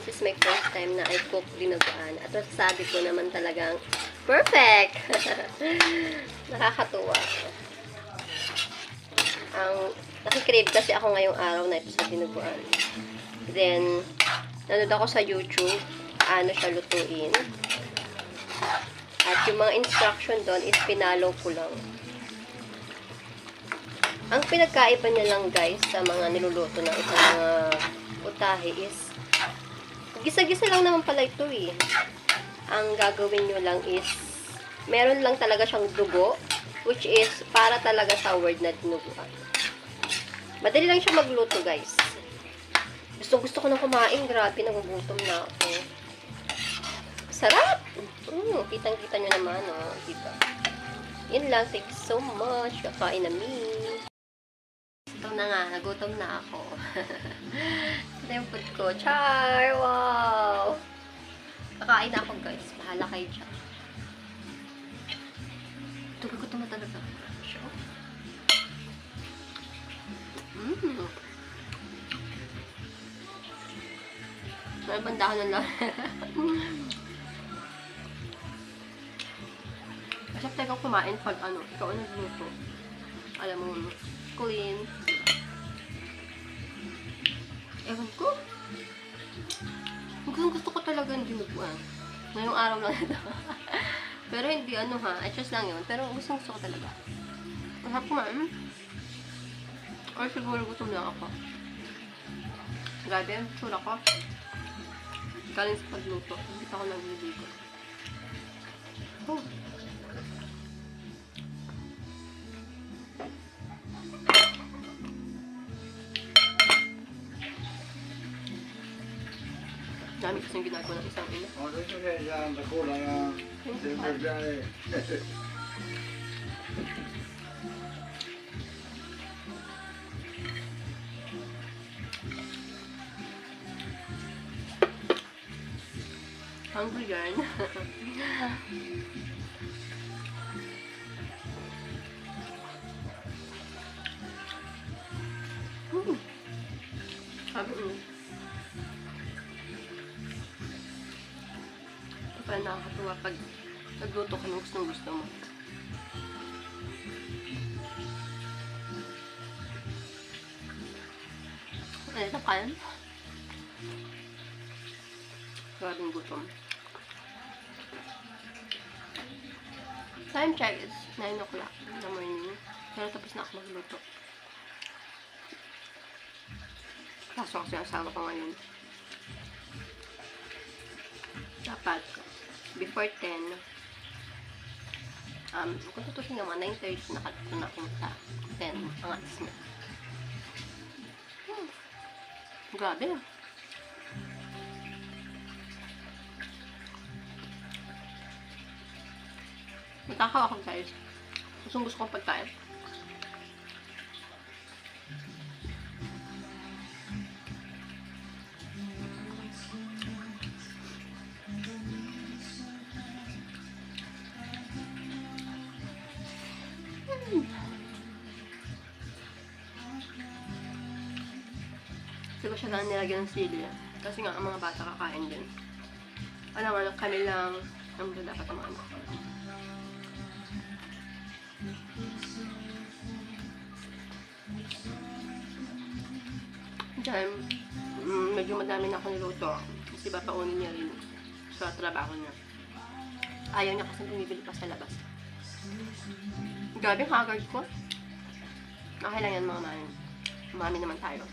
this is my first time na I cook dinuguan. At masasabi ko naman talagang perfect! Nakakatuwa. Nakikrave kasi ako ngayong araw na ito sa dinuguan. Then, nanood ako sa YouTube, ano siya lutuin. At yung mga instruction doon is pinalo ko lang. Ang pinagkaiba niya lang guys sa mga niluluto ng isang mga utahe is gisa-gisa lang naman pala ito eh. Ang gagawin nyo lang is meron lang talaga siyang dugo which is para talaga sa word na dinuguan. Madali lang siya magluto guys. Gusto ko na kumain. Grabe, nagugutom na ako. Sarap! Kitang-kita nyo naman, oh. Diba? Yun lang. Thank you so much. Kakain na me. Ito na nga. Nagutom na ako. Ito yung food ko. Char! Wow! Kakain na ako, guys. Bahala kayo dyan. Gutom na talaga. May bandahan na lang. Masarap tayo kumain pag ikaw ang nagluto. Alam mo, clean. Ewan ko. Gusto ko talaga yung dinuguan. Ngayong araw lang ito. Pero hindi adjust lang yun. Pero gusto ko talaga. Masarap kumain. Or siguro gutom lang ako. Grabe, tsura ko. Galing sa pagluto. Hindi ako nagliligo. Oh. Dami kasi yung ginagawa ng isang ina. Oh, dito siya yan. Nakulang yan. Silver dyan eh. Hungry yan. Sabi mo. Parang nakakatuwa pag nagluto ka ng gusto mo. Ano ito kayan? Grabing gutom. Time check is 9 o'clock in the morning. Pero tapos na ako magluto. Kaso kasi asawa ko ngayon. Dapat, before 10, kung tutusin naman, 9:30 nakatuto na akong sa 10, ang alis na. Grabe ah. Matakaw ako guys. Gusto kong pagkain. Hindi ko siya lang nilagyan ng sili. Kasi nga, ang mga bata kakain din. Alam kami lang ang dapat ang ano. Diyan, medyo madami na ako niluto. Kasi papaunin niya rin sa trabaho niya. Ayaw niya kasi bumibili pa sa labas. Grabe, haggard ko. Okay lang yan mga mami. Mami naman tayo.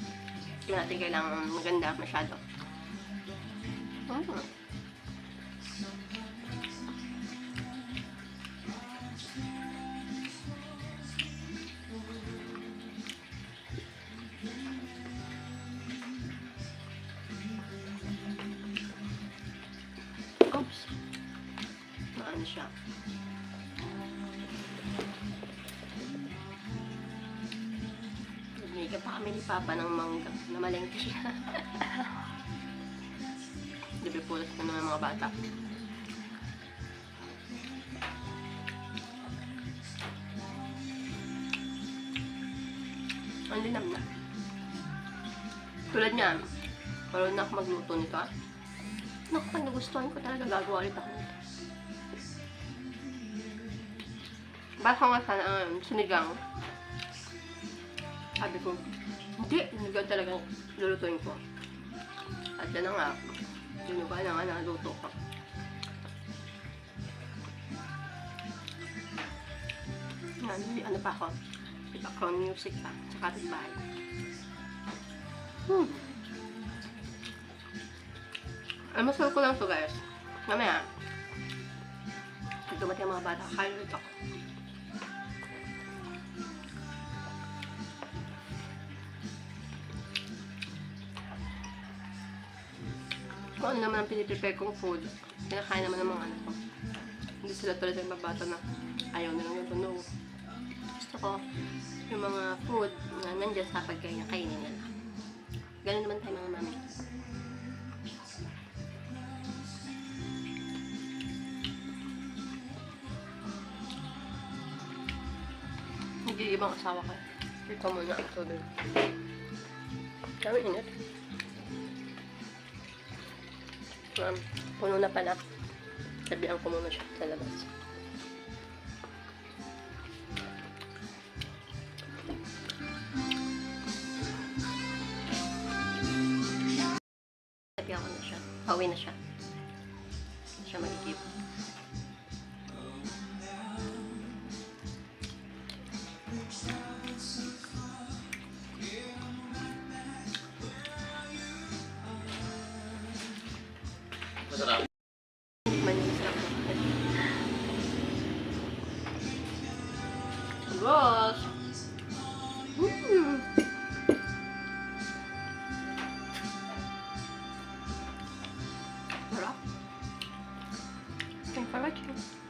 Hindi natin kailangan maganda masyado. Oops. Maano siya. Bigyan pa kami ni Papa ng mangga na malengke siya. Dibi pulas na naman mga bata. Ang linam na. Tulad niyan, parang na ako magluto nito. Naku, pag nagustuhan ko talaga, gagawa ulit ako nito. Basta nga sana sinigang. Sabi ko, hindi, sinigang talagang lulutuin ko. At yan na nga, dinuga na nga naluto ko. Yan, ano pa ako? Background music pa, sa kapitbahay. Almasal ko lang to guys. Mamaya, pag dumating ang mga bata, kain ulit ako. Kung ano naman ang piniprepare kong food, pinakain naman ng mga anak ko. Hindi sila tulad ng mga bata na ayaw nilang yung tunog. Gusto ko yung mga food na nandiyan sa pagkain, kainin nila. Ganun naman tayo mga mami. Nag-iibang asawa ko. Ito muna ang tubig. Kami init. Puno na pala. Sabihan ko muna siya sa labas. Sabihan ko na siya. Pauwi na siya. Hindi siya magigib. Masarap. Man yung sarap na. Boss! Sarap. Thanks for watching.